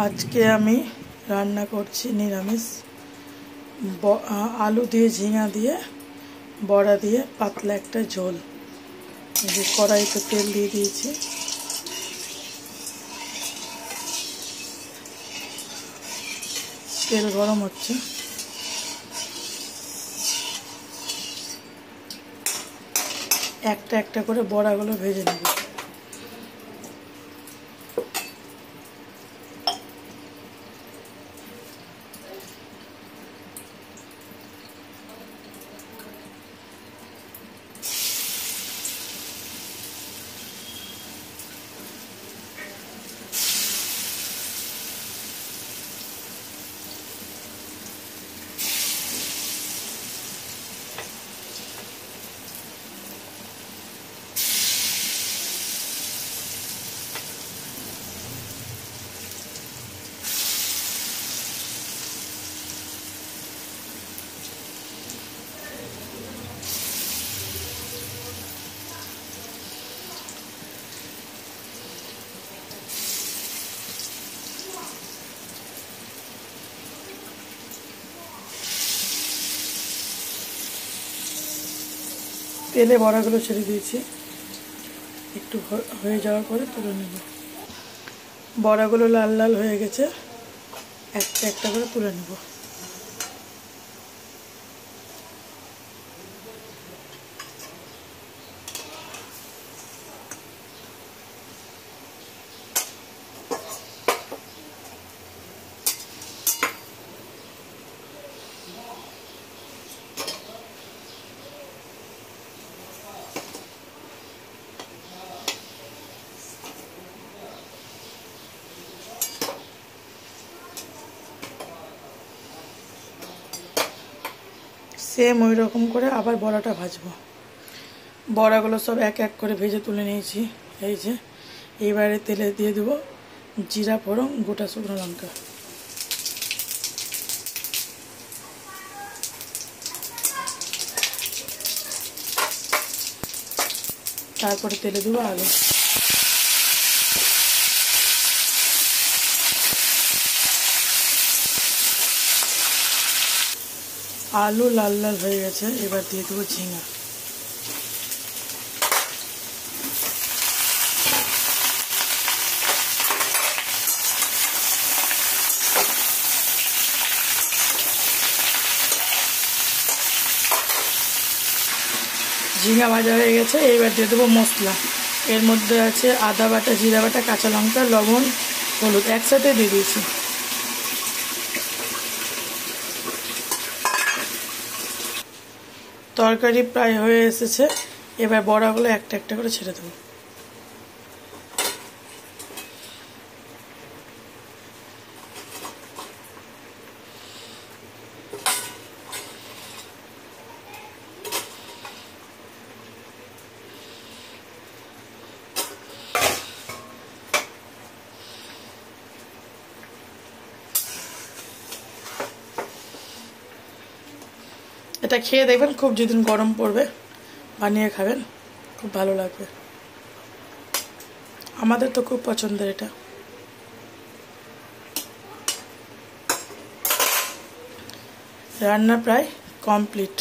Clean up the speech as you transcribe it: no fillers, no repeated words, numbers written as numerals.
আজকে আমি রান্না করছি নিরামিষ আলু দিয়ে ঝিঙা দিয়ে বড়া দিয়ে পাতলা একটা ঝোল। এই যে কড়াইতে তেল দিয়ে দিয়েছি, তেল গরম হচ্ছে। একটা একটা করে বড়াগুলো ভেজে নেব। তেলে বড়াগুলো ছেড়ে দিয়েছি, একটু হয়ে যাওয়ার পরে তুলে নেব। বড়াগুলো লাল লাল হয়ে গেছে, একটা একটা করে তুলে নেব। সেম ওই রকম করে আবার বড়াটা ভাজবো। বড়াগুলো সব এক এক করে ভেজে তুলে নিয়েছি। এই যে এইবারে তেলে দিয়ে দেবো জিরা ফোড়ন গোটা শুকনো লঙ্কা, তারপরে তেলে দেবো আলু। আলু লাল লাল হয়ে গেছে, এবার দিয়ে দেবো ঝিঙা। ঝিঙা ভাজা হয়ে গেছে, এবার দিয়ে দেবো মশলা। এর মধ্যে আছে আদা বাটা, জিরা বাটা, কাঁচা লঙ্কা, লবণ, হলুদ একসাথে দিয়ে দিয়েছি। তরকারি প্রায় হয়ে এসেছে, এবার বড়াগুলো একটা একটা করে ছেড়ে দেবো। এটা খেয়ে দেখবেন, খুব যেদিন গরম পড়বে বানিয়ে খাবেন, খুব ভালো লাগবে। আমাদের তো খুব পছন্দের এটা। রান্না প্রায় কমপ্লিট।